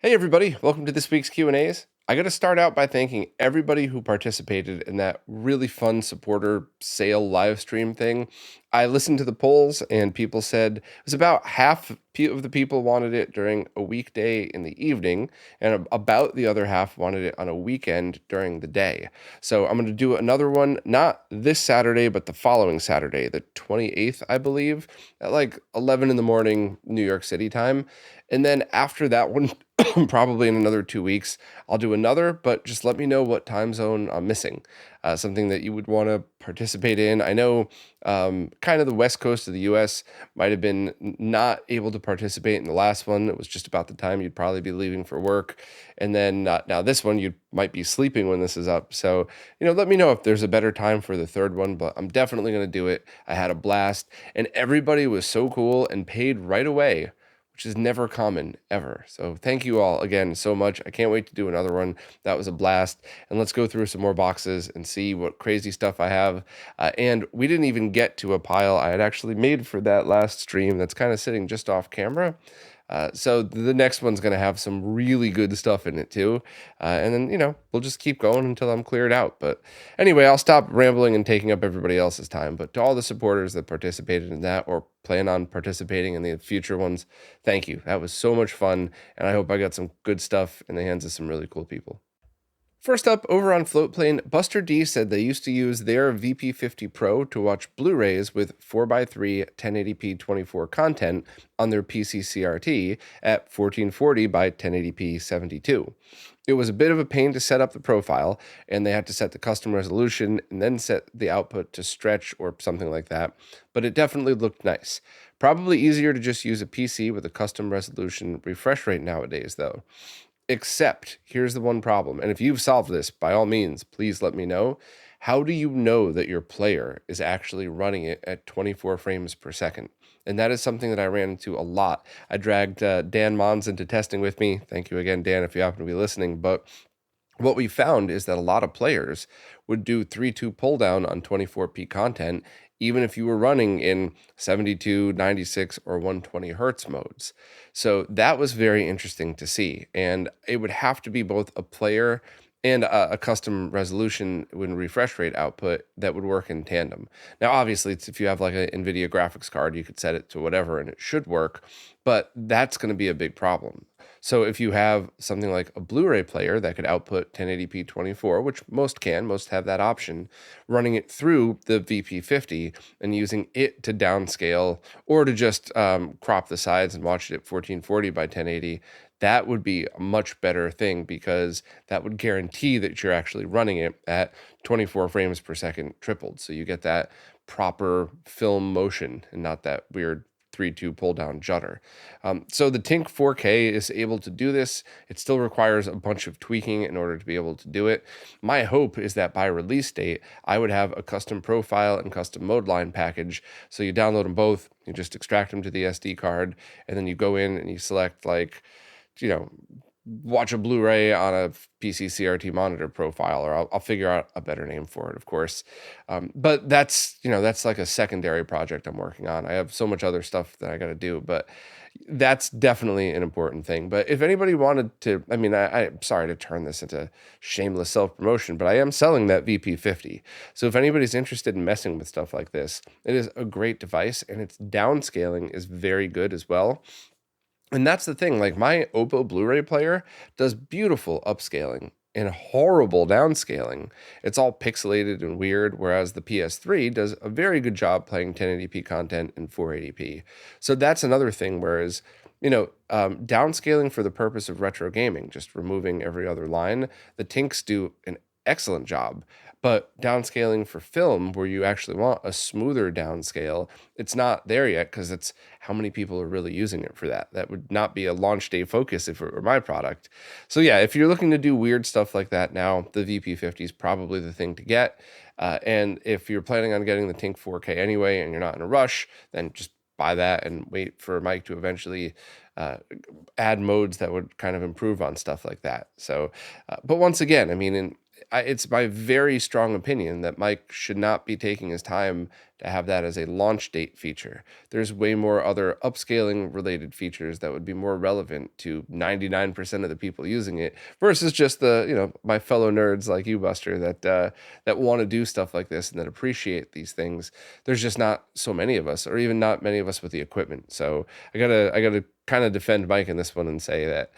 Hey everybody, welcome to this week's Q&As. I got to start out by thanking everybody who participated in that really fun supporter sale live stream thing. I listened to the polls and people said it was about half of the people wanted it during a weekday in the evening and about the other half wanted it on a weekend during the day. So I'm going to do another one, not this Saturday, but the following Saturday, the 28th, I believe, at like 11 in the morning, New York City time. And then after that one, probably in another 2 weeks, I'll do another, but just let me know what time zone I'm missing. Something that you would want to participate in. I know kind of the west coast of the US might have been not able to participate in the last one. It was just about the time you'd probably be leaving for work. And then now this one, you might be sleeping when this is up. So, let me know if there's a better time for the third one, but I'm definitely going to do it. I had a blast and everybody was so cool and paid right away, which is never common ever. So thank you all again so much. I can't wait to do another one. That was a blast. And let's go through some more boxes and see what crazy stuff I have. And we didn't even get to a pile I had actually made for that last stream that's kind of sitting just off camera. So the next one's going to have some really good stuff in it too. And then, we'll just keep going until I'm cleared out. But anyway, I'll stop rambling and taking up everybody else's time. But to all the supporters that participated in that or plan on participating in the future ones, thank you. That was so much fun. And I hope I got some good stuff in the hands of some really cool people. First up, over on Floatplane, Buster D said they used to use their VP50 Pro to watch Blu-rays with 4:3 1080p 24 content on their PC CRT at 1440 by 1080p 72. It was a bit of a pain to set up the profile, and they had to set the custom resolution and then set the output to stretch or something like that, but it definitely looked nice. Probably easier to just use a PC with a custom resolution refresh rate nowadays, though. Except, here's the one problem. And if you've solved this, by all means, please let me know. How do you know that your player is actually running it at 24 frames per second? And that is something that I ran into a lot. I dragged Dan Mons into testing with me. Thank you again, Dan, if you happen to be listening. But what we found is that a lot of players would do 3-2 pull down on 24p content, even if you were running in 72, 96, or 120 hertz modes. So that was very interesting to see. And it would have to be both a player and a custom resolution and refresh rate output that would work in tandem. Now, obviously, if you have like an NVIDIA graphics card, you could set it to whatever and it should work, but that's going to be a big problem. So if you have something like a Blu-ray player that could output 1080p 24, which most have that option, running it through the VP50 and using it to downscale or to just crop the sides and watch it at 1440 by 1080, that would be a much better thing because that would guarantee that you're actually running it at 24 frames per second tripled. So you get that proper film motion and not that weird 3-2 pull down judder. So the Tink 4K is able to do this. It still requires a bunch of tweaking in order to be able to do it. My hope is that by release date, I would have a custom profile and custom mode line package. So you download them both, you just extract them to the SD card, and then you go in and you select like, watch a Blu-ray on a PC CRT monitor profile, or I'll figure out a better name for it, of course. But that's like a secondary project I'm working on. I have so much other stuff that I got to do, but that's definitely an important thing. But if anybody wanted to, I'm sorry to turn this into shameless self-promotion, but I am selling that VP50. So if anybody's interested in messing with stuff like this, it is a great device, and its downscaling is very good as well. And that's the thing, like my Oppo Blu-ray player does beautiful upscaling and horrible downscaling. It's all pixelated and weird, whereas the PS3 does a very good job playing 1080p content in 480p. So that's another thing, whereas, downscaling for the purpose of retro gaming, just removing every other line, the Tinks do an excellent job. But downscaling for film, where you actually want a smoother downscale, it's not there yet because it's how many people are really using it for that. That would not be a launch day focus if it were my product. So yeah, if you're looking to do weird stuff like that now, the VP50 is probably the thing to get. And if you're planning on getting the Tink 4K anyway and you're not in a rush, then just buy that and wait for Mike to eventually add modes that would kind of improve on stuff like that. So, but once again, it's my very strong opinion that Mike should not be taking his time to have that as a launch date feature. There's way more other upscaling related features that would be more relevant to 99% of the people using it versus just my fellow nerds like you, Buster, that want to do stuff like this and that appreciate these things. There's just not so many of us, or even not many of us with the equipment. So I gotta kind of defend Mike in this one and say that,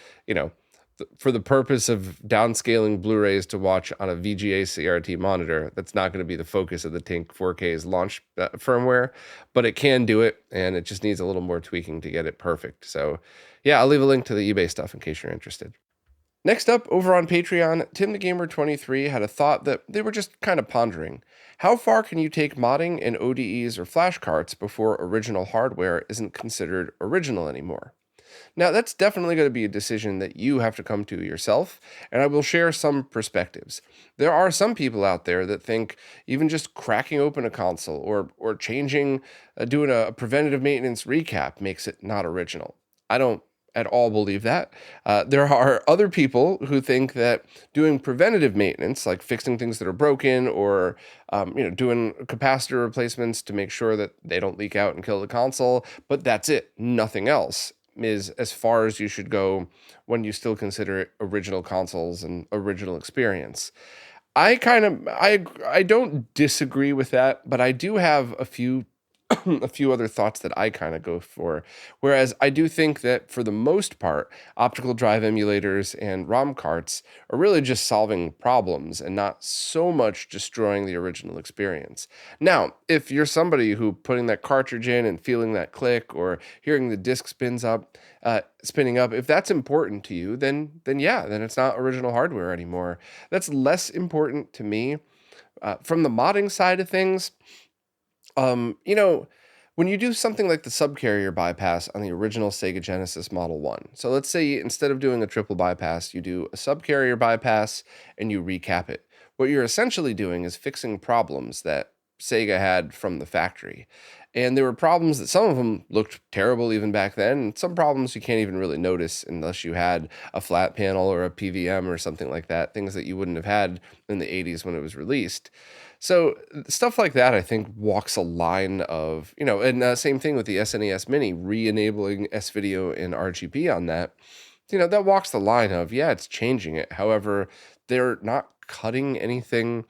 for the purpose of downscaling Blu-rays to watch on a VGA CRT monitor, that's not going to be the focus of the Tink 4K's launch firmware, but it can do it, and it just needs a little more tweaking to get it perfect. So yeah, I'll leave a link to the eBay stuff in case you're interested. Next up, over on Patreon, Tim the Gamer 23 had a thought that they were just kind of pondering. How far can you take modding in ODEs or flash carts before original hardware isn't considered original anymore? Now, that's definitely going to be a decision that you have to come to yourself, and I will share some perspectives. There are some people out there that think even just cracking open a console or changing, doing a preventative maintenance recap makes it not original. I don't at all believe that. There are other people who think that doing preventative maintenance, like fixing things that are broken or doing capacitor replacements to make sure that they don't leak out and kill the console, but that's it, nothing else, is as far as you should go when you still consider it original consoles and original experience. I don't disagree with that, but I do have a few a few other thoughts that I kind of go for. Whereas I do think that for the most part, optical drive emulators and ROM carts are really just solving problems and not so much destroying the original experience. Now, if you're somebody who putting that cartridge in and feeling that click or hearing the disc spinning up, if that's important to you, then yeah, then it's not original hardware anymore. That's less important to me. From the modding side of things, when you do something like the subcarrier bypass on the original Sega Genesis Model 1, so let's say instead of doing a triple bypass, you do a subcarrier bypass and you recap it. What you're essentially doing is fixing problems that Sega had from the factory. And there were problems that some of them looked terrible even back then, and some problems you can't even really notice unless you had a flat panel or a PVM or something like that, things that you wouldn't have had in the 80s when it was released. So stuff like that, I think, walks a line of, and same thing with the SNES Mini, re-enabling S-Video and RGB on that. That walks the line of, yeah, it's changing it. However, they're not cutting anything.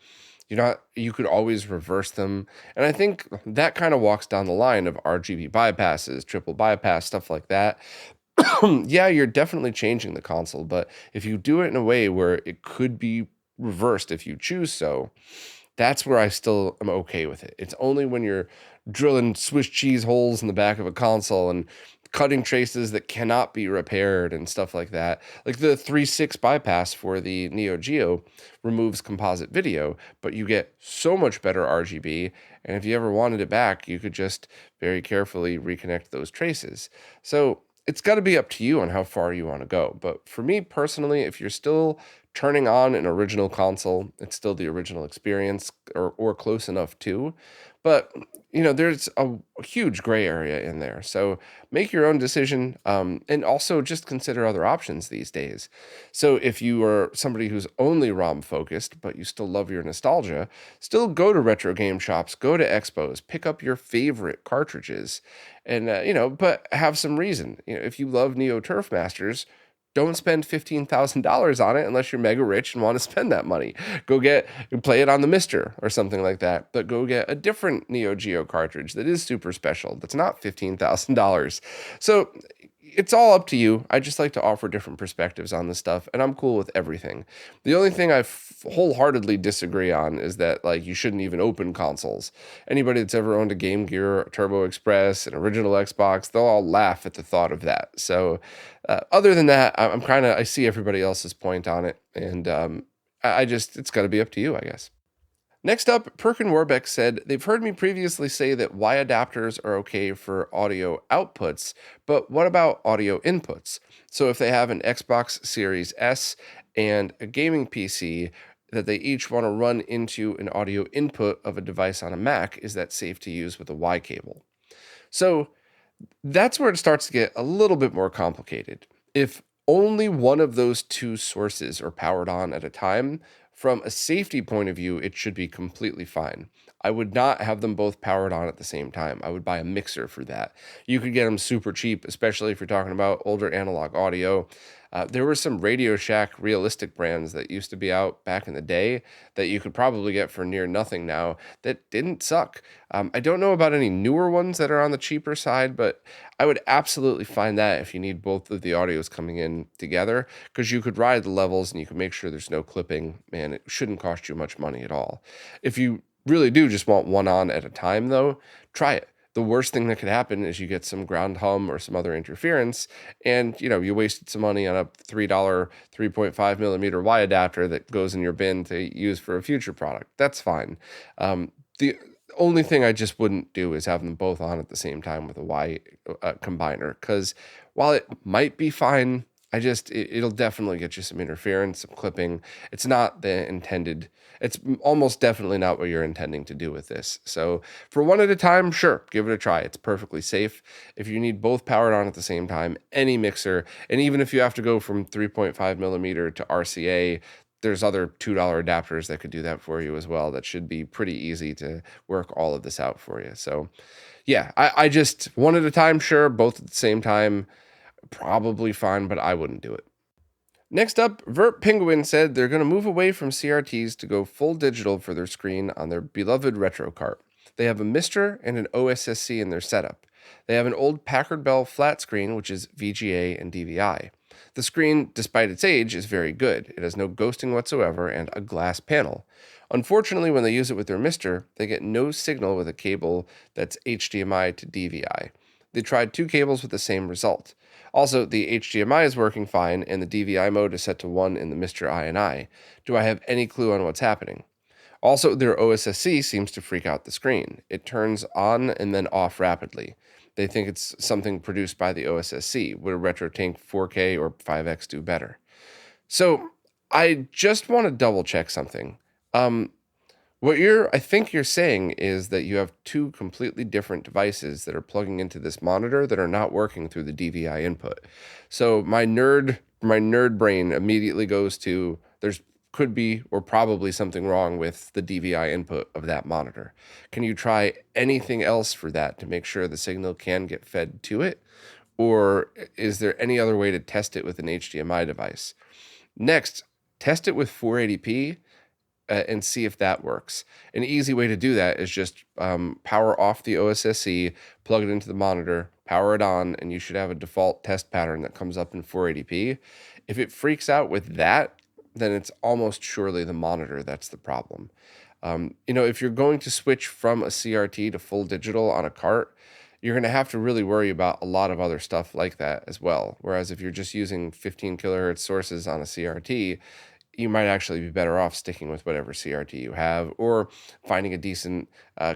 You could always reverse them. And I think that kind of walks down the line of RGB bypasses, triple bypass, stuff like that. Yeah, you're definitely changing the console, but if you do it in a way where it could be reversed if you choose so, that's where I still am okay with it. It's only when you're drilling Swiss cheese holes in the back of a console and cutting traces that cannot be repaired and stuff like that. Like the 3.6 bypass for the Neo Geo removes composite video, but you get so much better RGB. And if you ever wanted it back, you could just very carefully reconnect those traces. So it's got to be up to you on how far you want to go. But for me personally, if you're still turning on an original console, it's still the original experience or close enough to. But, there's a huge gray area in there. So make your own decision, and also just consider other options these days. So if you are somebody who's only ROM focused, but you still love your nostalgia, still go to retro game shops, go to expos, pick up your favorite cartridges, and, but have some reason. If you love Neo Turf Masters, don't spend $15,000 on it unless you're mega rich and want to spend that money. Play it on the Mister or something like that, but go get a different Neo Geo cartridge that is super special. That's not $15,000. So it's all up to you. I just like to offer different perspectives on this stuff, and I'm cool with everything. The only thing I wholeheartedly disagree on is that you shouldn't even open consoles. Anybody that's ever owned a Game Gear, Turbo Express, an original Xbox, they'll all laugh at the thought of that. So other than that, I see everybody else's point on it, and it's got to be up to you, I guess. Next up, Perkin Warbeck said, they've heard me previously say that Y adapters are okay for audio outputs, but what about audio inputs? So if they have an Xbox Series S and a gaming PC that they each want to run into an audio input of a device on a Mac, is that safe to use with a Y cable? So that's where it starts to get a little bit more complicated. If only one of those two sources are powered on at a time, From a safety point of view, it should be completely fine. I would not have them both powered on at the same time. I would buy a mixer for that. You could get them super cheap, especially if you're talking about older analog audio. There were some Radio Shack realistic brands that used to be out back in the day that you could probably get for near nothing now that didn't suck. I don't know about any newer ones that are on the cheaper side, but I would absolutely find that if you need both of the audios coming in together, because you could ride the levels and you could make sure there's no clipping, and it shouldn't cost you much money at all. If you really do just want one on at a time, though, try it. The worst thing that could happen is you get some ground hum or some other interference, and you wasted some money on a $3 3.5 millimeter Y adapter that goes in your bin to use for a future product. That's fine. The only thing I just wouldn't do is have them both on at the same time with a Y combiner, because while it might be fine, it'll definitely get you some interference, some clipping. It's not the intended. It's almost definitely not what you're intending to do with this. So for one at a time, sure, give it a try. It's perfectly safe. If you need both powered on at the same time, any mixer, and even if you have to go from 3.5 millimeter to RCA, there's other $2 adapters that could do that for you as well. That should be pretty easy to work all of this out for you. So yeah, I just one at a time, sure, both at the same time, probably fine, but I wouldn't do it. Next up, Vert Penguin said they're going to move away from CRTs to go full digital for their screen on their beloved retro cart. They have a Mister and an OSSC in their setup. They have an old Packard Bell flat screen, which is VGA and DVI. The screen, despite its age, is very good. It has no ghosting whatsoever and a glass panel. Unfortunately, when they use it with their Mister, they get no signal with a cable that's HDMI to DVI. They tried 2 cables with the same result. Also, the HDMI is working fine, and the DVI mode is set to 1 in the Mr. I&I. Do I have any clue on what's happening? Also, their OSSC seems to freak out the screen. It turns on and then off rapidly. They think it's something produced by the OSSC. Would a RetroTink 4K or 5X do better? So, I just want to double check something. What I think you're saying is that you have 2 completely different devices that are plugging into this monitor that are not working through the DVI input. So my nerd brain immediately goes to there's could be or probably something wrong with the DVI input of that monitor. Can you try anything else for that to make sure the signal can get fed to it? Or is there any other way to test it with an HDMI device? Next, test it with 480p. And see if that works. An easy way to do that is just power off the OSSC, plug it into the monitor, power it on, and you should have a default test pattern that comes up in 480p. If it freaks out with that, then it's almost surely the monitor that's the problem. If you're going to switch from a CRT to full digital on a cart, you're going to have to really worry about a lot of other stuff like that as well. Whereas if you're just using 15 kilohertz sources on a CRT, you might actually be better off sticking with whatever CRT you have, or finding a decent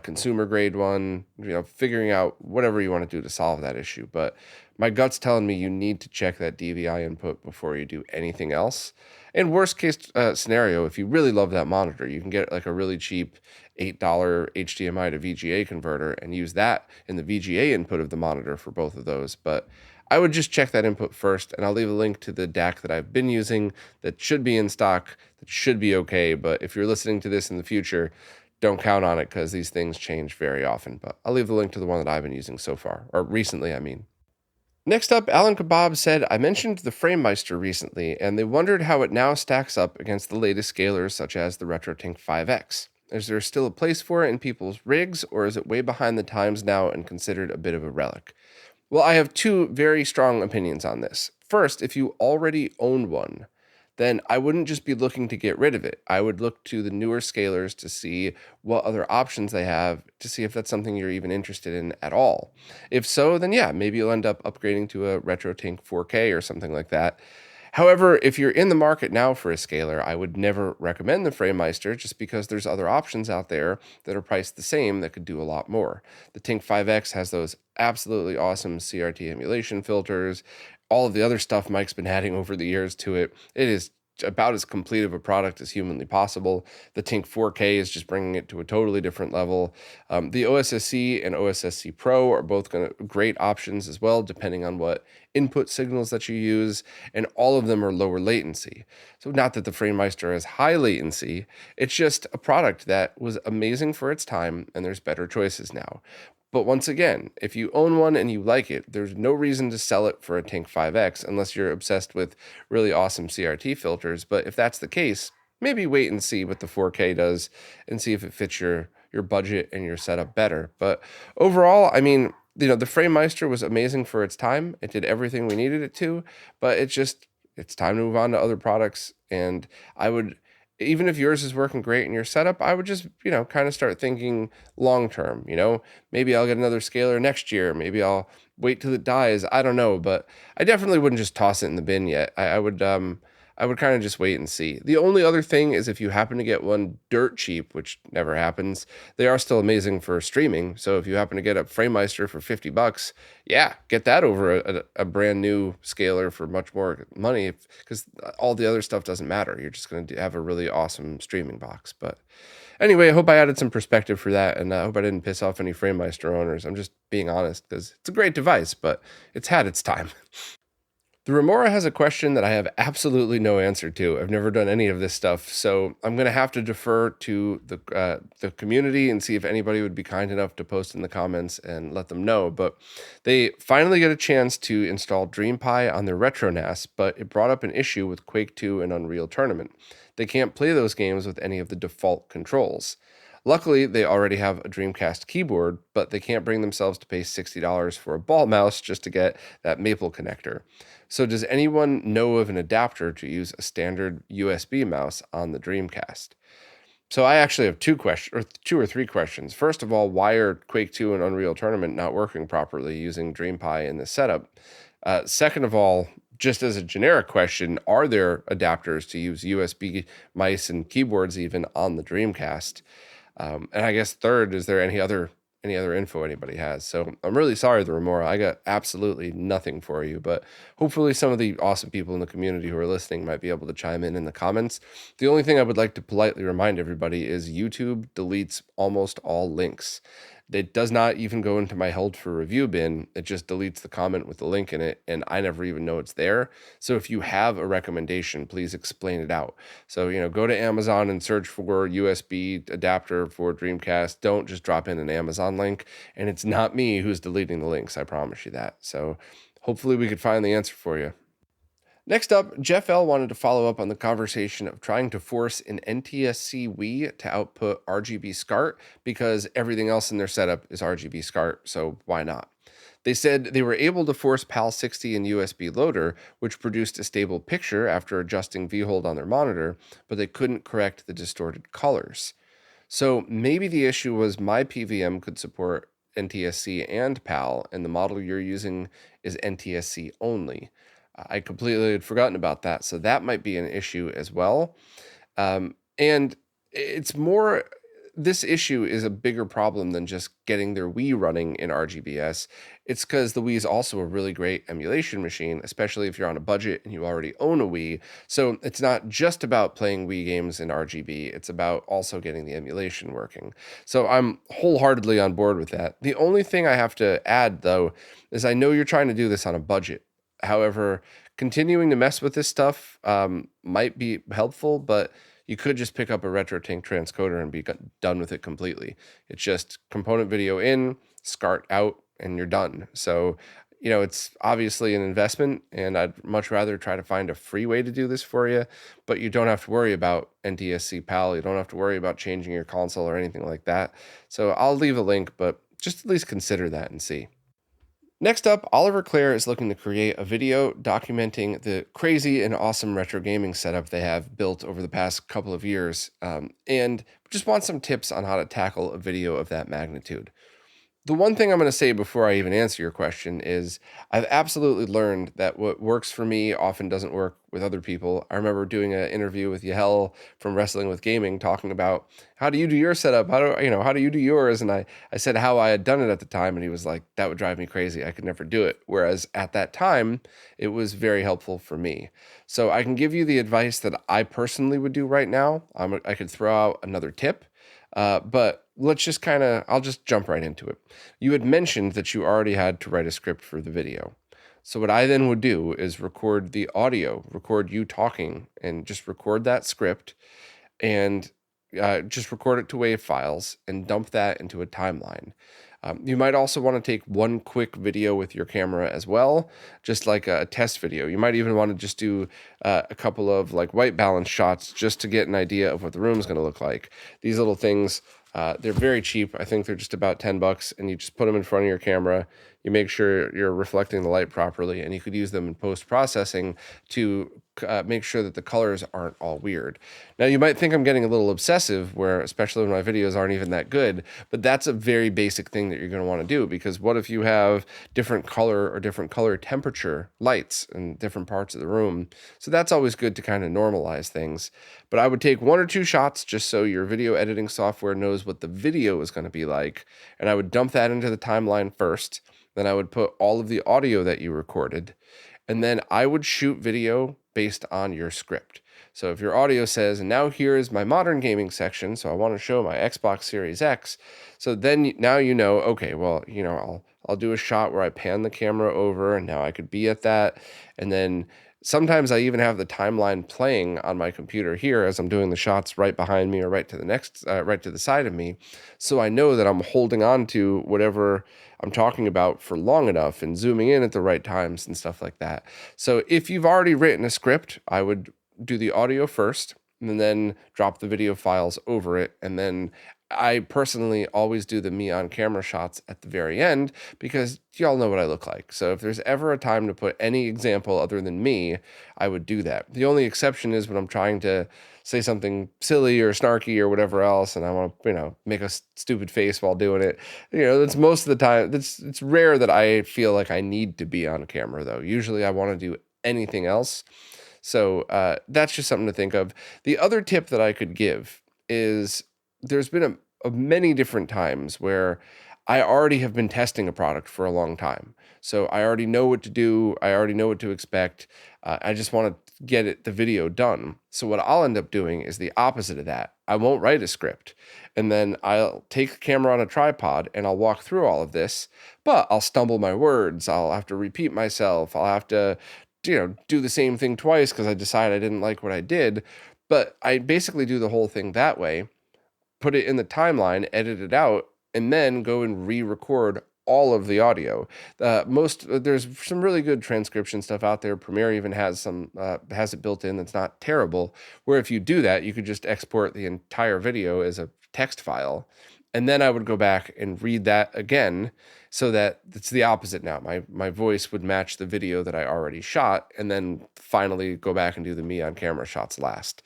consumer grade one, figuring out whatever you want to do to solve that issue. But my gut's telling me you need to check that DVI input before you do anything else. And worst case scenario, if you really love that monitor, you can get like a really cheap $8 HDMI to VGA converter and use that in the VGA input of the monitor for both of those. But I would just check that input first, and I'll leave a link to the DAC that I've been using that should be in stock, that should be okay. But if you're listening to this in the future, don't count on it because these things change very often. But I'll leave the link to the one that I've been using so far, or recently, I mean. Next up, Alan Kebab said, I mentioned the Framemeister recently, and they wondered how it now stacks up against the latest scalers such as the RetroTink 5X. Is there still a place for it in people's rigs, or is it way behind the times now and considered a bit of a relic? Well, I have 2 very strong opinions on this. First, if you already own one, then I wouldn't just be looking to get rid of it. I would look to the newer scalers to see what other options they have, to see if that's something you're even interested in at all. If so, then yeah, maybe you'll end up upgrading to a RetroTink 4K or something like that. However, if you're in the market now for a scaler, I would never recommend the Framemeister just because there's other options out there that are priced the same that could do a lot more. The Tink 5X has those absolutely awesome CRT emulation filters. All of the other stuff Mike's been adding over the years to it. It is about as complete of a product as humanly possible. The Tink 4K is just bringing it to a totally different level. The OSSC and OSSC Pro are both great options as well, depending on what input signals that you use, and all of them are lower latency. So not that the Framemeister has high latency, it's just a product that was amazing for its time, and there's better choices now. But once again, if you own one and you like it, there's no reason to sell it for a Tink 5X unless you're obsessed with really awesome CRT filters. But if that's the case, maybe wait and see what the 4K does and see if it fits your budget and your setup better. But overall, I mean, the Framemeister was amazing for its time. It did everything we needed it to, but it's time to move on to other products. And I would, even if yours is working great in your setup, I would just, kind of start thinking long term. Maybe I'll get another scaler next year. Maybe I'll wait till it dies. I don't know, but I definitely wouldn't just toss it in the bin yet. I would kind of just wait and see. The only other thing is if you happen to get one dirt cheap, which never happens, they are still amazing for streaming. So if you happen to get a Framemeister for $50, yeah, get that over a brand new scaler for much more money, because all the other stuff doesn't matter. You're just going to have a really awesome streaming box. But anyway, I hope I added some perspective for that, and I hope I didn't piss off any Framemeister owners. I'm just being honest, because it's a great device, but it's had its time. The Remora has a question that I have absolutely no answer to. I've never done any of this stuff, so I'm going to have to defer to the community and see if anybody would be kind enough to post in the comments and let them know. But they finally get a chance to install DreamPi on their RetroNAS, but it brought up an issue with Quake 2 and Unreal Tournament. They can't play those games with any of the default controls. Luckily, they already have a Dreamcast keyboard, but they can't bring themselves to pay $60 for a ball mouse just to get that Maple connector. So does anyone know of an adapter to use a standard USB mouse on the Dreamcast? So I actually have two or three questions. First of all, why are Quake 2 and Unreal Tournament not working properly using DreamPi in this setup? Second of all, just as a generic question, are there adapters to use USB mice and keyboards even on the Dreamcast? And I guess third, is there any other info anybody has? So I'm really sorry, the Remora. I got absolutely nothing for you, but hopefully some of the awesome people in the community who are listening might be able to chime in the comments. The only thing I would like to politely remind everybody is YouTube deletes almost all links. It does not even go into my held for review bin. It just deletes the comment with the link in it, and I never even know it's there. So if you have a recommendation, please explain it out. So, go to Amazon and search for USB adapter for Dreamcast. Don't just drop in an Amazon link, and it's not me who's deleting the links. I promise you that. So hopefully we could find the answer for you. Next up, Jeff L. wanted to follow up on the conversation of trying to force an NTSC Wii to output RGB SCART because everything else in their setup is RGB SCART, so why not? They said they were able to force PAL60 and USB loader, which produced a stable picture after adjusting V-hold on their monitor, but they couldn't correct the distorted colors. So maybe the issue was my PVM could support NTSC and PAL, and the model you're using is NTSC only. I completely had forgotten about that, so that might be an issue as well. And it's more, this issue is a bigger problem than just getting their Wii running in RGBS. It's because the Wii is also a really great emulation machine, especially if you're on a budget and you already own a Wii. So it's not just about playing Wii games in RGB, it's about also getting the emulation working. So I'm wholeheartely on board with that. The only thing I have to add, though, is I know you're trying to do this on a budget. However, continuing to mess with this stuff might be helpful, but you could just pick up a RetroTink transcoder and be done with it completely. It's just component video in, SCART out, and you're done. So, it's obviously an investment, and I'd much rather try to find a free way to do this for you, but you don't have to worry about NTSC PAL. You don't have to worry about changing your console or anything like that. So I'll leave a link, but just at least consider that and see. Next up, Oliver Clare is looking to create a video documenting the crazy and awesome retro gaming setup they have built over the past couple of years, and just want some tips on how to tackle a video of that magnitude. The one thing I'm going to say before I even answer your question is I've absolutely learned that what works for me often doesn't work with other people. I remember doing an interview with Yahel from Wrestling with Gaming talking about how do you do your setup? How do you do yours? And I said how I had done it at the time, and he was like, that would drive me crazy. I could never do it. Whereas at that time, it was very helpful for me. So I can give you the advice that I personally would do right now. I could throw out another tip. But let's just I'll just jump right into it. You had mentioned that you already had to write a script for the video. So what I then would do is record the audio, record you talking, and just record that script and just record it to WAV files and dump that into a timeline. You might also want to take one quick video with your camera as well, just like a test video. You might even want to just do a couple of like white balance shots just to get an idea of what the room is going to look like. These little things, they're very cheap. I think they're just about $10, and you just put them in front of your camera. You make sure you're reflecting the light properly, and you could use them in post-processing to make sure that the colors aren't all weird. Now, you might think I'm getting a little obsessive, where especially when my videos aren't even that good, but that's a very basic thing that you're going to want to do, because what if you have different color or different color temperature lights in different parts of the room? So that's always good to kind of normalize things. But I would take one or two shots just so your video editing software knows what the video is going to be like, and I would dump that into the timeline first. Then I would put all of the audio that you recorded, and then I would shoot video based on your script. So if your audio says, and now here is my modern gaming section, so I want to show my Xbox Series X, so then now you know, okay, well, I'll do a shot where I pan the camera over, and now I could be at that, and then sometimes I even have the timeline playing on my computer here as I'm doing the shots right behind me or right to the side of me. So I know that I'm holding on to whatever I'm talking about for long enough and zooming in at the right times and stuff like that. So if you've already written a script, I would do the audio first and then drop the video files over it. And then I personally always do the me on camera shots at the very end because y'all know what I look like. So if there's ever a time to put any example other than me, I would do that. The only exception is when I'm trying to say something silly or snarky or whatever else, and I want to, make a stupid face while doing it. That's most of the time. It's rare that I feel like I need to be on camera, though. Usually I want to do anything else. So that's just something to think of. The other tip that I could give is there's been a many different times where I already have been testing a product for a long time. So I already know what to do. I already know what to expect. I just want to get the video done. So what I'll end up doing is the opposite of that. I won't write a script. And then I'll take the camera on a tripod and I'll walk through all of this, but I'll stumble my words. I'll have to repeat myself. I'll have to, do the same thing twice because I decide I didn't like what I did. But I basically do the whole thing that way, put it in the timeline, edit it out, and then go and re-record all of the audio. There's some really good transcription stuff out there. Premiere even has it built in that's not terrible, where if you do that, you could just export the entire video as a text file. And then I would go back and read that again so that it's the opposite now. My voice would match the video that I already shot, and then finally go back and do the me on camera shots last.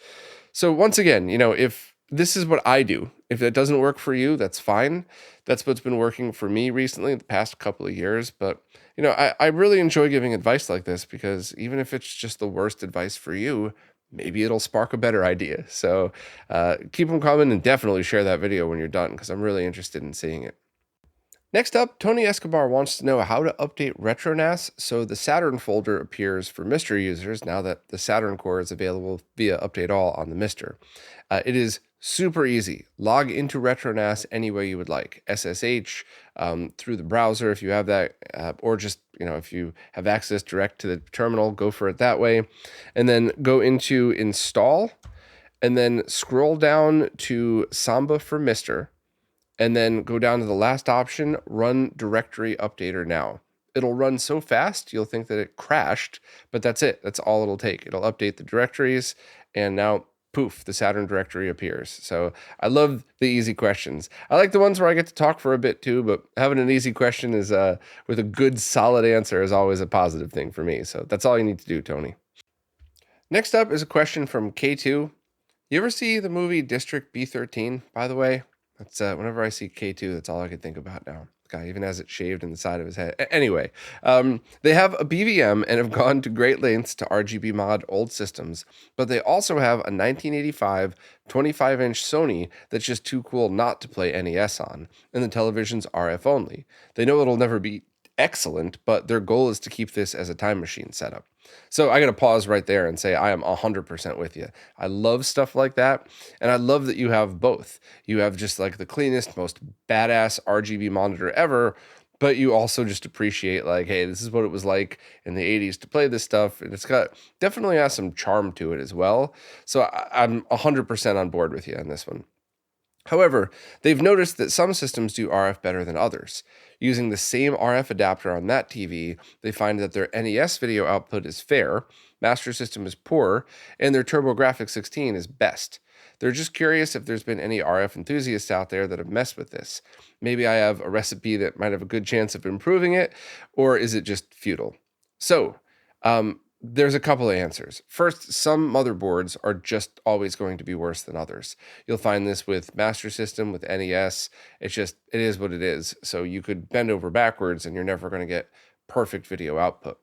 So once again, if this is what I do, if that doesn't work for you, that's fine. That's what's been working for me recently, the past couple of years. But, I really enjoy giving advice like this because even if it's just the worst advice for you, maybe it'll spark a better idea. So keep them coming and definitely share that video when you're done because I'm really interested in seeing it. Next up, Tony Escobar wants to know how to update RetroNAS so the Saturn folder appears for Mister users now that the Saturn core is available via Update All on the Mister. It is super easy. Log into RetroNAS any way you would like. SSH, through the browser if you have that, or just, if you have access direct to the terminal, go for it that way. And then go into Install, and then scroll down to Samba for Mister. And then go down to the last option, Run Directory Updater Now. It'll run so fast, you'll think that it crashed, but that's it. That's all it'll take. It'll update the directories, and now, poof, the Saturn directory appears. So I love the easy questions. I like the ones where I get to talk for a bit too, but having an easy question is with a good, solid answer is always a positive thing for me. So that's all you need to do, Tony. Next up is a question from K2. You ever see the movie District B13, by the way? That's whenever I see K2, that's all I can think about now. Guy even has it shaved in the side of his head. Anyway, they have a BVM and have gone to great lengths to RGB mod old systems, but they also have a 1985 25-inch Sony that's just too cool not to play NES on, and the television's RF only. They know it'll never be excellent, but their goal is to keep this as a time machine setup. So I got to pause right there and say I am 100% with you. I love stuff like that, and I love that you have both. You have just like the cleanest, most badass RGB monitor ever, but you also just appreciate like, hey, this is what it was like in the 80s to play this stuff, and it's got definitely has some charm to it as well. So I'm 100% on board with you on this one. However, they've noticed that some systems do RF better than others. Using the same RF adapter on that TV, they find that their NES video output is fair, Master System is poor, and their TurboGrafx 16 is best. They're just curious if there's been any RF enthusiasts out there that have messed with this. Maybe I have a recipe that might have a good chance of improving it, or is it just futile? So, there's a couple of answers. First, some motherboards are just always going to be worse than others. You'll find this with Master System, with NES. It is what it is. So you could bend over backwards and you're never going to get perfect video output.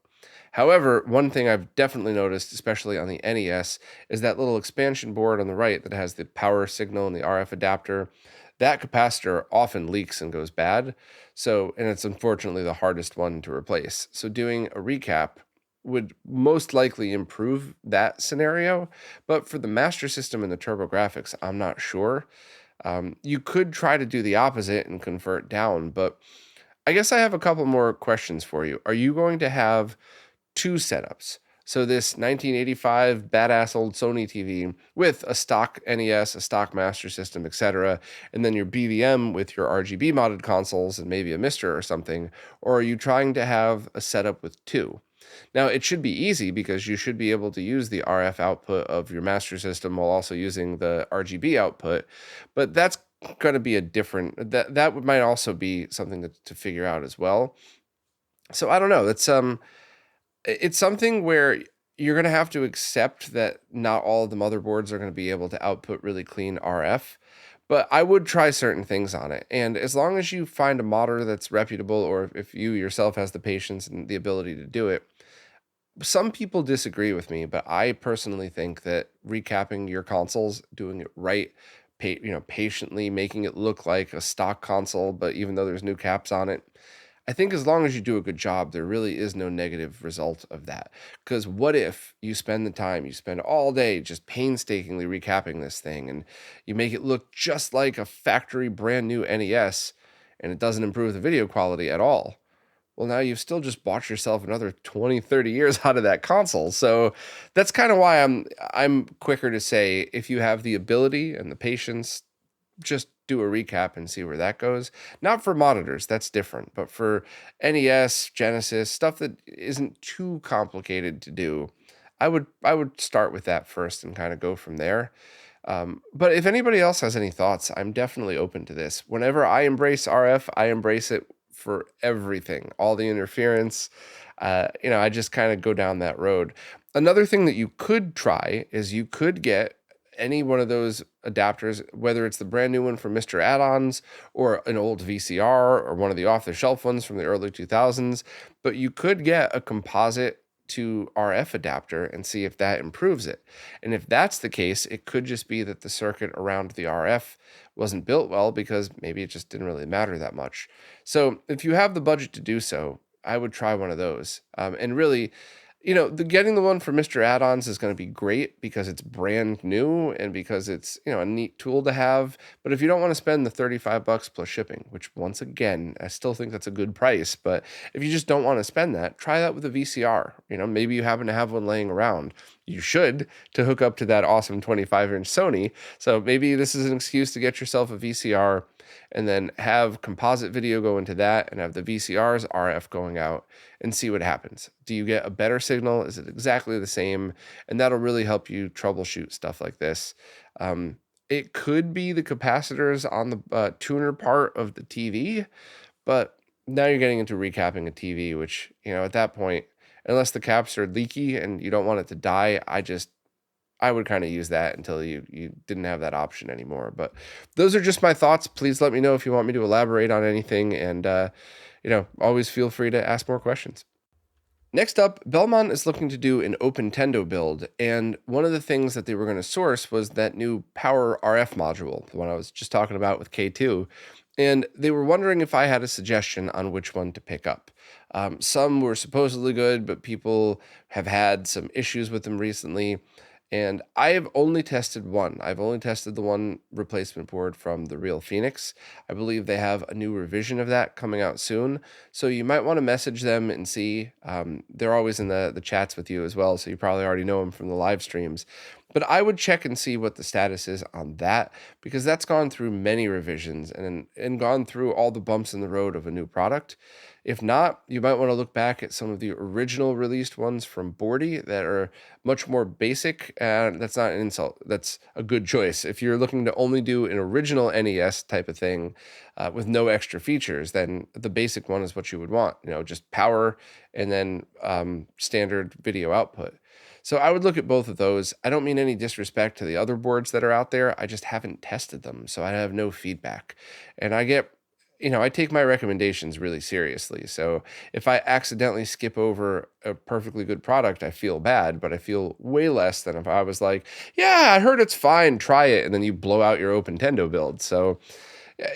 However, one thing I've definitely noticed, especially on the NES, is that little expansion board on the right that has the power signal and the RF adapter. That capacitor often leaks and goes bad. And it's unfortunately the hardest one to replace. So doing a recap would most likely improve that scenario. But for the Master System and the TurboGrafx, I'm not sure. You could try to do the opposite and convert down, but I guess I have a couple more questions for you. Are you going to have two setups? So this 1985 badass old Sony TV with a stock NES, a stock Master System, etc., and then your BVM with your RGB modded consoles and maybe a Mister or something, or are you trying to have a setup with two? Now, it should be easy because you should be able to use the RF output of your Master System while also using the RGB output, but that's going to be a different, that might also be something to figure out as well. So I don't know. It's something where you're going to have to accept that not all of the motherboards are going to be able to output really clean RF, but I would try certain things on it. And as long as you find a modder that's reputable, or if you yourself has the patience and the ability to do it, some people disagree with me, but I personally think that recapping your consoles, doing it right, patiently making it look like a stock console, but even though there's new caps on it, I think as long as you do a good job, there really is no negative result of that. Because what if you spend the time, you spend all day just painstakingly recapping this thing, and you make it look just like a factory brand new NES, and it doesn't improve the video quality at all? Well, now you've still just bought yourself another 20, 30 years out of that console. So that's kind of why I'm quicker to say, if you have the ability and the patience, just do a recap and see where that goes. Not for monitors, that's different, but for NES, Genesis, stuff that isn't too complicated to do, I would start with that first and kind of go from there. But if anybody else has any thoughts, I'm definitely open to this. Whenever I embrace RF, I embrace it for everything, all the interference. I just kind of go down that road. Another thing that you could try is you could get any one of those adapters, whether it's the brand new one from Mr. Add-ons or an old VCR or one of the off-the-shelf ones from the early 2000s, but you could get a composite to RF adapter and see if that improves it. And if that's the case, it could just be that the circuit around the RF wasn't built well because maybe it just didn't really matter that much. So if you have the budget to do so, I would try one of those. And really, getting the one for Mr. Add-ons is going to be great because it's brand new and because it's, a neat tool to have. But if you don't want to spend the $35 plus shipping, which once again, I still think that's a good price, but if you just don't want to spend that, try that with a VCR. Maybe you happen to have one laying around. You should, to hook up to that awesome 25-inch Sony. So maybe this is an excuse to get yourself a VCR and then have composite video go into that and have the VCR's RF going out and see what happens. Do you get a better signal? Is it exactly the same? And that'll really help you troubleshoot stuff like this. It could be the capacitors on the tuner part of the TV, but now you're getting into recapping a TV, which, at that point, unless the caps are leaky and you don't want it to die, I would kind of use that until you didn't have that option anymore. But those are just my thoughts. Please let me know if you want me to elaborate on anything, and always feel free to ask more questions. Next up, Belmont is looking to do an OpenTendo build, and one of the things that they were going to source was that new Power RF module, the one I was just talking about with K2, and they were wondering if I had a suggestion on which one to pick up. Some were supposedly good, but people have had some issues with them recently. And I have only tested one. I've only tested the one replacement board from the Real Phoenix. I believe they have a new revision of that coming out soon. So you might want to message them and see. They're always in the chats with you as well, so you probably already know them from the live streams. But I would check and see what the status is on that, because that's gone through many revisions and gone through all the bumps in the road of a new product. If not, you might want to look back at some of the original released ones from Bordy that are much more basic. And that's not an insult. That's a good choice. If you're looking to only do an original NES type of thing with no extra features, then the basic one is what you would want. Just power and then standard video output. So I would look at both of those. I don't mean any disrespect to the other boards that are out there. I just haven't tested them, so I have no feedback. And I take my recommendations really seriously. So if I accidentally skip over a perfectly good product, I feel bad, but I feel way less than if I was like, yeah, I heard it's fine, try it, and then you blow out your OpenTendo build. So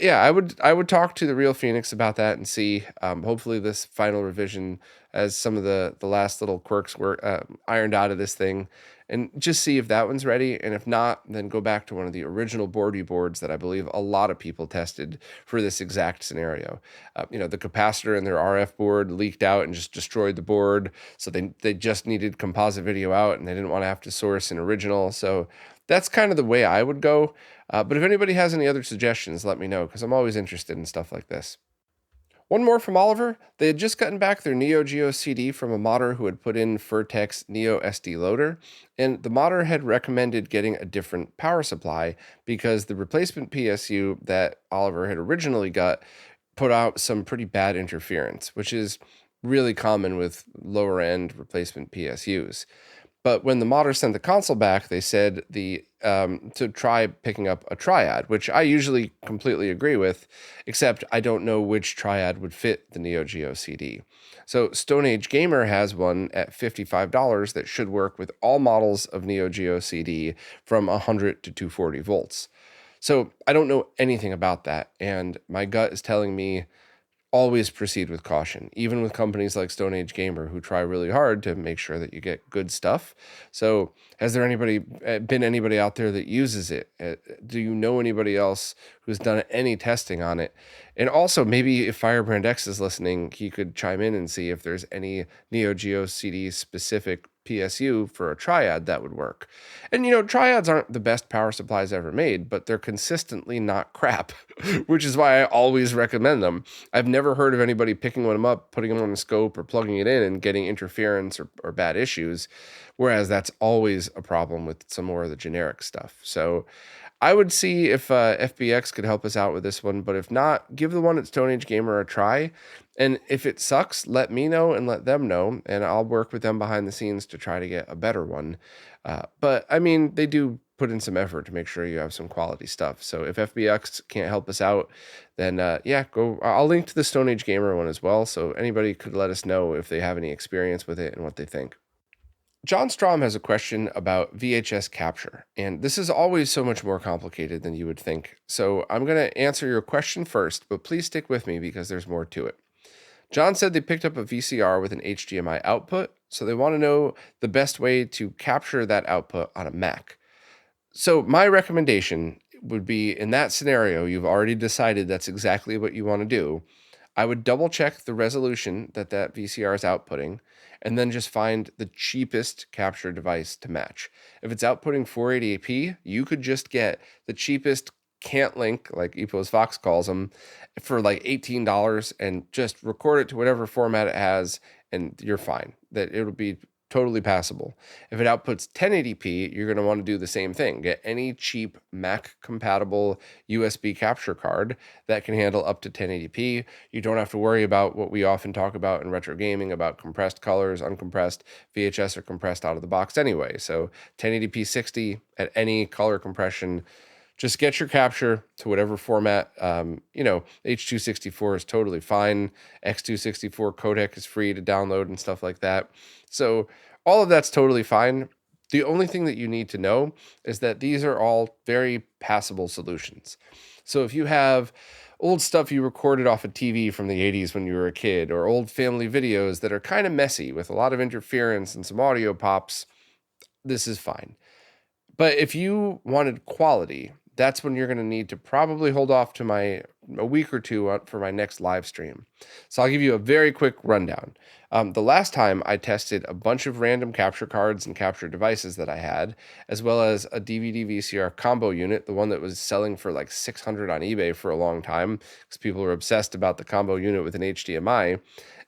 yeah, I would talk to the Real Phoenix about that and see. Hopefully, this final revision, as some of the last little quirks were ironed out of this thing, and just see if that one's ready. And if not, then go back to one of the original Bordy boards that I believe a lot of people tested for this exact scenario. The capacitor in their RF board leaked out and just destroyed the board, so they just needed composite video out, and they didn't want to have to source an original. So that's kind of the way I would go. But if anybody has any other suggestions, let me know, because I'm always interested in stuff like this. One more from Oliver. They had just gotten back their Neo Geo CD from a modder who had put in Furtex Neo SD loader, and the modder had recommended getting a different power supply because the replacement PSU that Oliver had originally got put out some pretty bad interference, which is really common with lower end replacement PSUs. But when the modder sent the console back, they said to try picking up a triad, which I usually completely agree with, except I don't know which triad would fit the Neo Geo CD. So Stone Age Gamer has one at $55 that should work with all models of Neo Geo CD from 100 to 240 volts. So I don't know anything about that, and my gut is telling me always proceed with caution, even with companies like Stone Age Gamer who try really hard to make sure that you get good stuff. So has there been anybody out there that uses it? Do you know anybody else who's done any testing on it? And also, maybe if Firebrand X is listening, he could chime in and see if there's any Neo Geo CD specific PSU for a triad that would work. And triads aren't the best power supplies ever made, but they're consistently not crap, which is why I always recommend them. I've never heard of anybody picking one up, putting them on a scope, or plugging it in and getting interference or bad issues, whereas that's always a problem with some more of the generic stuff. So I would see if FBX could help us out with this one, but if not, give the one at Stone Age Gamer a try. And if it sucks, let me know and let them know, and I'll work with them behind the scenes to try to get a better one. But I mean, they do put in some effort to make sure you have some quality stuff. So if FBX can't help us out, then go. I'll link to the Stone Age Gamer one as well, so anybody could let us know if they have any experience with it and what they think. John Strom has a question about VHS capture, and this is always so much more complicated than you would think. So I'm going to answer your question first, but please stick with me because there's more to it. John said they picked up a VCR with an HDMI output, so they want to know the best way to capture that output on a Mac. So my recommendation would be, in that scenario, you've already decided that's exactly what you want to do. I would double check the resolution that VCR is outputting, and then just find the cheapest capture device to match. If it's outputting 480p, you could just get the cheapest can't link, like Epos Fox calls them, for like $18 and just record it to whatever format it has, and you're fine. That it'll be totally passable. If it outputs 1080p, you're going to want to do the same thing. Get any cheap Mac compatible USB capture card that can handle up to 1080p. You don't have to worry about what we often talk about in retro gaming about compressed colors, uncompressed. VHS are compressed out of the box anyway. So 1080p 60 at any color compression. Just get your capture to whatever format. H.264 is totally fine. X.264 codec is free to download and stuff like that. So all of that's totally fine. The only thing that you need to know is that these are all very passable solutions. So if you have old stuff you recorded off a TV from the 80s when you were a kid, or old family videos that are kind of messy with a lot of interference and some audio pops, this is fine. But if you wanted quality, that's when you're going to need to probably hold off to a week or two for my next live stream. So I'll give you a very quick rundown. The last time I tested a bunch of random capture cards and capture devices that I had, as well as a DVD VCR combo unit, the one that was selling for like $600 on eBay for a long time because people were obsessed about the combo unit with an HDMI,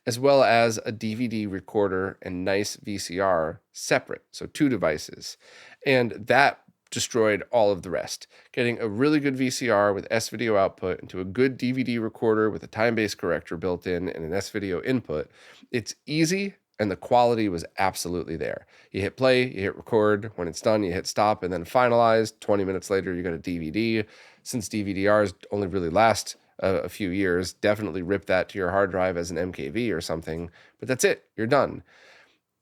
as well as a DVD recorder and nice VCR separate, so 2 devices. And that destroyed all of the rest. Getting a really good VCR with S-video output into a good DVD recorder with a time-based corrector built in and an S-video input, it's easy and the quality was absolutely there. You hit play, you hit record, when it's done you hit stop and then finalize. 20 minutes later you got a DVD. Since DVD-Rs only really last a few years, definitely rip that to your hard drive as an MKV or something, but that's it, you're done.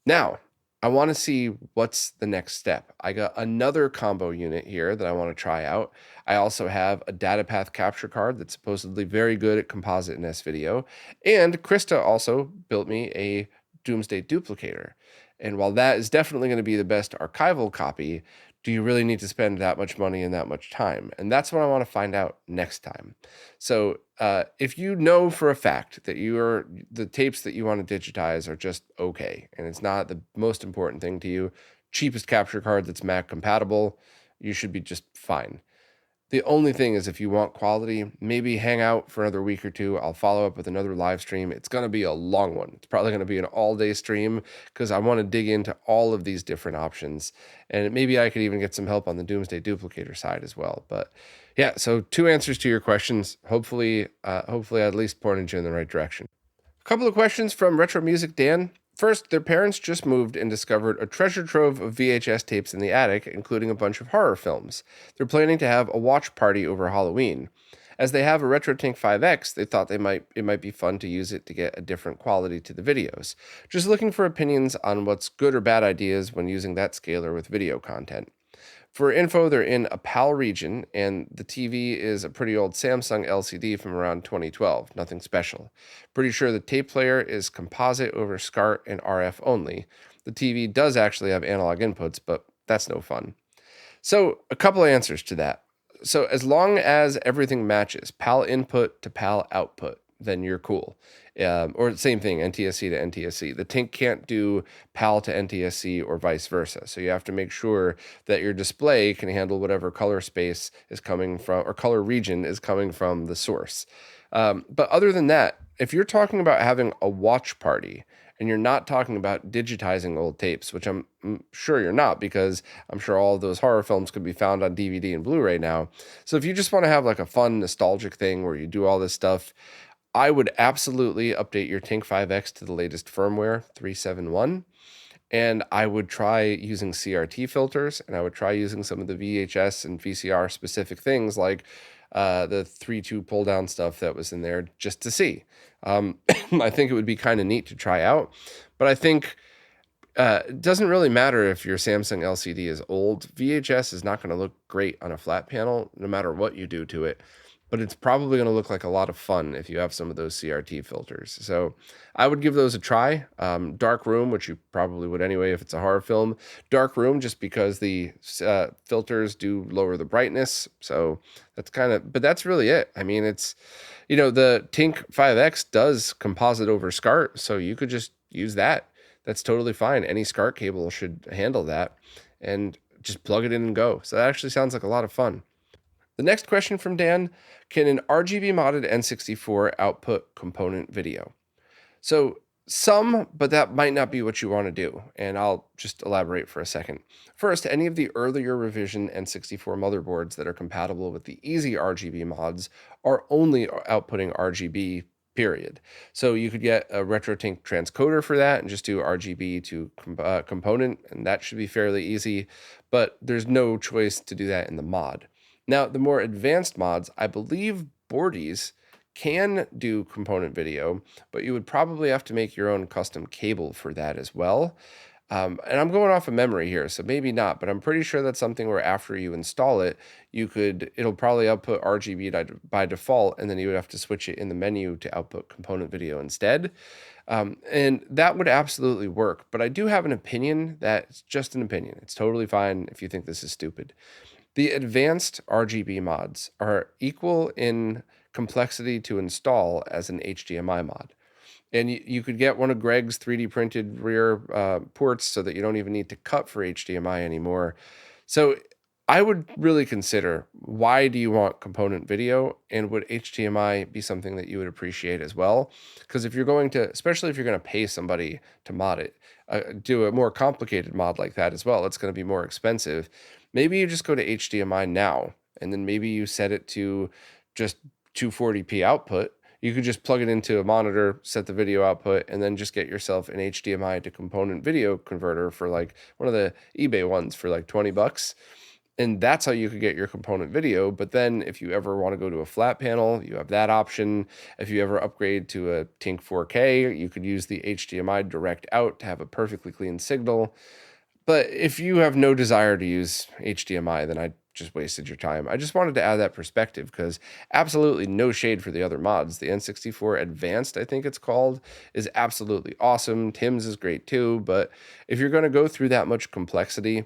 Now, I want to see what's the next step. I got another combo unit here that I want to try out. I also have a data path capture card that's supposedly very good at composite and S-video. And Krista also built me a Doomsday duplicator. And while that is definitely going to be the best archival copy, do you really need to spend that much money and that much time? And that's what I want to find out next time. So if you know for a fact that the tapes that you want to digitize are just okay, and it's not the most important thing to you, cheapest capture card that's Mac compatible, you should be just fine. The only thing is if you want quality, maybe hang out for another week or two. I'll follow up with another live stream. It's going to be a long one. It's probably going to be an all-day stream because I want to dig into all of these different options. And maybe I could even get some help on the Doomsday duplicator side as well. But yeah, so 2 answers to your questions. Hopefully I at least pointed you in the right direction. A couple of questions from Retro Music Dan. First, their parents just moved and discovered a treasure trove of VHS tapes in the attic, including a bunch of horror films. They're planning to have a watch party over Halloween. As they have a RetroTink 5X, they thought it might be fun to use it to get a different quality to the videos. Just looking for opinions on what's good or bad ideas when using that scaler with video content. For info, they're in a PAL region, and the TV is a pretty old Samsung LCD from around 2012. Nothing special. Pretty sure the tape player is composite over SCART and RF only. The TV does actually have analog inputs, but that's no fun. So, a couple of answers to that. So, as long as everything matches, PAL input to PAL output, then you're cool. Or same thing, NTSC to NTSC. The Tink can't do PAL to NTSC or vice versa. So you have to make sure that your display can handle whatever color space is coming from, or color region is coming from the source. But other than that, if you're talking about having a watch party, and you're not talking about digitizing old tapes, which I'm sure you're not, because I'm sure all of those horror films could be found on DVD and Blu-ray now. So if you just want to have like a fun nostalgic thing where you do all this stuff, I would absolutely update your Tink 5X to the latest firmware, 3.7.1. And I would try using CRT filters, and I would try using some of the VHS and VCR specific things like the 3.2 pull down stuff that was in there just to see. I think it would be kind of neat to try out, but I think it doesn't really matter if your Samsung LCD is old. VHS is not going to look great on a flat panel no matter what you do to it. But it's probably going to look like a lot of fun if you have some of those CRT filters. So I would give those a try. Dark room, which you probably would anyway if it's a horror film. Dark room, just because the filters do lower the brightness. So that's but that's really it. I mean, it's, the Tink 5X does composite over SCART, so you could just use that. That's totally fine. Any SCART cable should handle that, and just plug it in and go. So that actually sounds like a lot of fun. The next question from Dan, can an RGB modded N64 output component video? So Some, but that might not be what you want to do, and I'll just elaborate for a second. First, any of the earlier revision N64 motherboards that are compatible with the easy RGB mods are only outputting RGB, period. So you could get a RetroTink transcoder for that and just do RGB to component, and that should be fairly easy, but there's no choice to do that in the mod. Now, the more advanced mods, I believe boardies can do component video, but you would probably have to make your own custom cable for that as well. And I'm going off of memory here, so maybe not, but I'm pretty sure that's something where after you install it, it'll probably output RGB by default, and then you would have to switch it in the menu to output component video instead. And that would absolutely work, but I do have an opinion that's just an opinion. It's totally fine if you think this is stupid. The advanced RGB mods are equal in complexity to install as an HDMI mod. And you could get one of Greg's 3D printed rear ports so that you don't even need to cut for HDMI anymore. So I would really consider, why do you want component video, and would HDMI be something that you would appreciate as well? Because if you're going to, especially if you're going to pay somebody to mod it, do a more complicated mod like that as well, it's going to be more expensive. Maybe you just go to HDMI now, and then maybe you set it to just 240p output. You could just plug it into a monitor, set the video output, and then just get yourself an HDMI to component video converter for like one of the eBay ones for like 20 bucks. And that's how you could get your component video. But then if you ever want to go to a flat panel, you have that option. If you ever upgrade to a Tink 4K, you could use the HDMI direct out to have a perfectly clean signal. But if you have no desire to use HDMI, then I just wasted your time. I just wanted to add that perspective, because absolutely no shade for the other mods. The N64 Advanced, I think it's called, is absolutely awesome. Tim's is great too. But if you're going to go through that much complexity,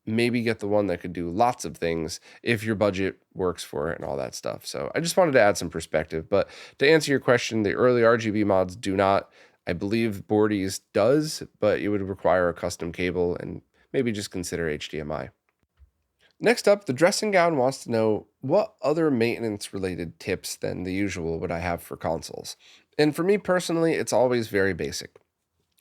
maybe get the one that could do lots of things if your budget works for it and all that stuff. So I just wanted to add some perspective. But to answer your question, the early RGB mods do not. I believe boardies does, but it would require a custom cable, and maybe just consider HDMI. Next up, the dressing gown wants to know, what other maintenance related tips than the usual would I have for consoles? And for me personally, it's always very basic.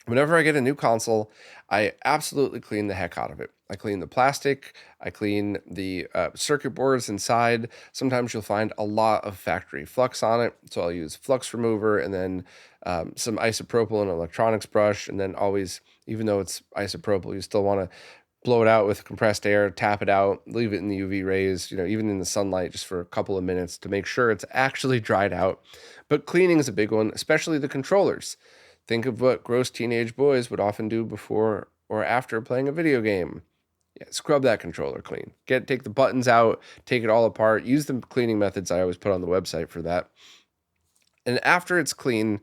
Whenever I get a new console, I absolutely clean the heck out of it. I clean the plastic, I clean the circuit boards inside. Sometimes you'll find a lot of factory flux on it, so I'll use flux remover and then some isopropyl and electronics brush. And then always, even though it's isopropyl, you still want to blow it out with compressed air, tap it out, leave it in the UV rays, even in the sunlight, just for a couple of minutes to make sure it's actually dried out. But cleaning is a big one, especially the controllers. Think of what gross teenage boys would often do before or after playing a video game. Yeah, scrub that controller clean. Take the buttons out, take it all apart. Use the cleaning methods I always put on the website for that. And after it's clean,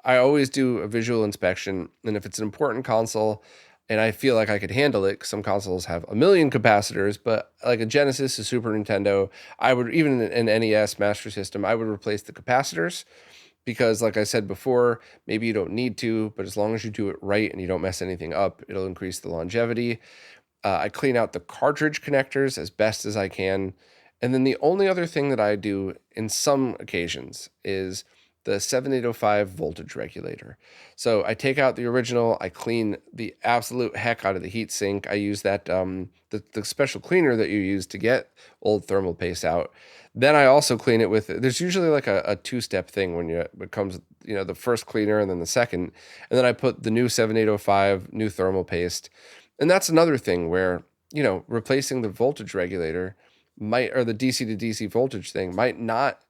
I always do a visual inspection. And if it's an important console and I feel like I could handle it, because some consoles have a million capacitors, but like a Genesis, a Super Nintendo, I would, even an NES Master System, I would replace the capacitors. Because like I said before, maybe you don't need to, but as long as you do it right and you don't mess anything up, it'll increase the longevity. I clean out the cartridge connectors as best as I can. And then the only other thing that I do in some occasions is the 7805 voltage regulator. So I take out the original, I clean the absolute heck out of the heat sink. I use that the special cleaner that you use to get old thermal paste out. Then I also clean it with, there's usually like a two-step thing when it comes, the first cleaner and then the second. And then I put the new 7805, new thermal paste. And that's another thing where, replacing the voltage regulator or the DC to DC voltage thing might not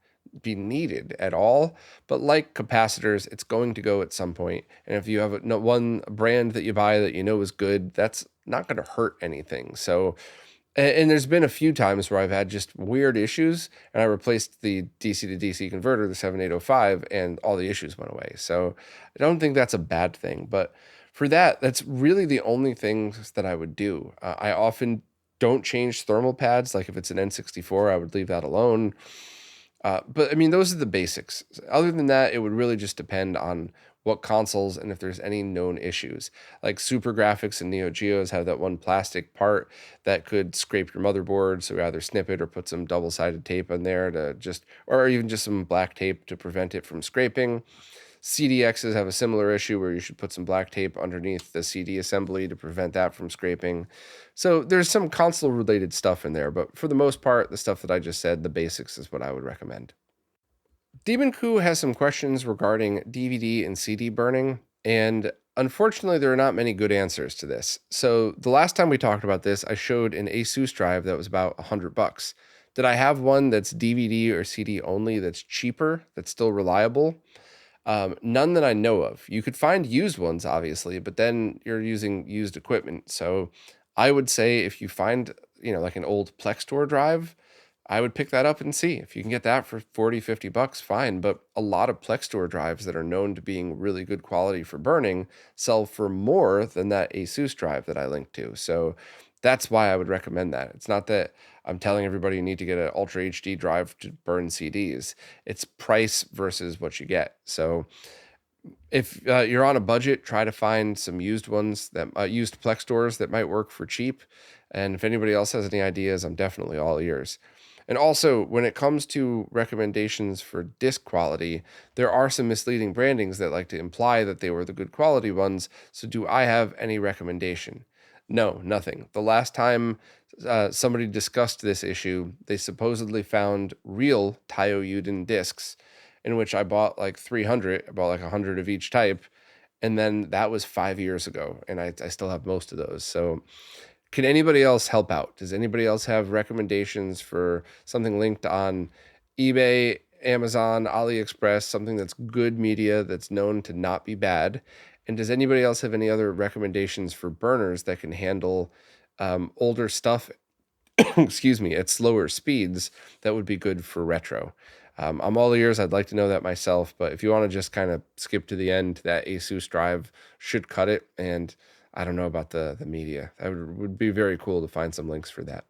be needed at all. But like capacitors, it's going to go at some point. And if you have one brand that you buy that is good, that's not going to hurt anything. So, and there's been a few times where I've had just weird issues and I replaced the DC to DC converter, the 7805, and all the issues went away. So I don't think that's a bad thing. But for that's really the only things that I would do. I often don't change thermal pads. Like if it's an N64, I would leave that alone. But I mean, those are the basics. Other than that, it would really just depend on what consoles and if there's any known issues. Like Super Graphics and Neo Geos have that one plastic part that could scrape your motherboard. So either snip it or put some double-sided tape on there or even just some black tape to prevent it from scraping. CDXs have a similar issue where you should put some black tape underneath the CD assembly to prevent that from scraping. So there's some console related stuff in there, but for the most part, the stuff that I just said, the basics is what I would recommend. Demon Coup has some questions regarding DVD and CD burning, and unfortunately, there are not many good answers to this. So the last time we talked about this, I showed an ASUS drive that was about $100. Did I have one that's DVD or CD only that's cheaper, that's still reliable? None that I know of. You could find used ones, obviously, but then you're using used equipment. So I would say if you find, like an old Plex Store drive, I would pick that up and see if you can get that for 40, $50, fine. But a lot of Plex Store drives that are known to being really good quality for burning sell for more than that ASUS drive that I linked to. So that's why I would recommend that. It's not that I'm telling everybody you need to get an Ultra HD drive to burn CDs. It's price versus what you get. So if you're on a budget, try to find some used ones that used Plex stores that might work for cheap. And if anybody else has any ideas, I'm definitely all ears. And also, when it comes to recommendations for disc quality, there are some misleading brandings that like to imply that they were the good quality ones. So, do I have any recommendation? No, nothing. The last time somebody discussed this issue, they supposedly found real Taiyo Yuden discs, in which I bought like 300, I bought like 100 of each type. And then that was 5 years ago, and I still have most of those. So, can anybody else help out? Does anybody else have recommendations for something linked on eBay, Amazon, AliExpress, something that's good media that's known to not be bad? And does anybody else have any other recommendations for burners that can handle older stuff, excuse me, at slower speeds that would be good for retro? I'm all ears. I'd like to know that myself, but if you want to just kind of skip to the end, that ASUS drive should cut it. And I don't know about the media. That would be very cool to find some links for that.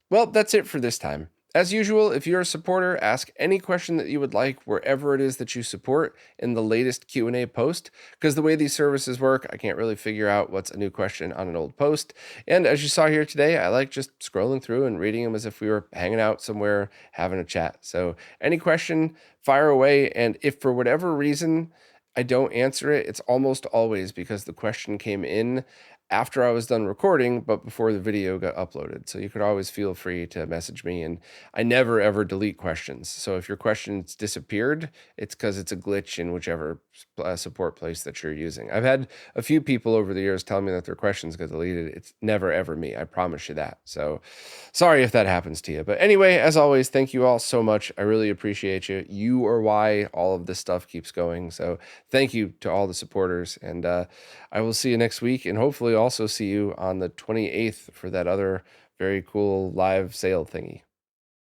Well, that's it for this time. As usual, if you're a supporter, ask any question that you would like wherever it is that you support in the latest Q&A post, because the way these services work, I can't really figure out what's a new question on an old post. And as you saw here today, I like just scrolling through and reading them as if we were hanging out somewhere having a chat. So any question, fire away. And if for whatever reason I don't answer it, it's almost always because the question came in after I was done recording, but before the video got uploaded. So you could always feel free to message me, and I never ever delete questions. So if your question's disappeared, it's because it's a glitch in whichever support place that you're using. I've had a few people over the years tell me that their questions get deleted. It's never ever me. I promise you that. So sorry if that happens to you. But anyway, as always, thank you all so much. I really appreciate you. You are why all of this stuff keeps going. So thank you to all the supporters, and I will see you next week, and hopefully also see you on the 28th for that other very cool live sale thingy.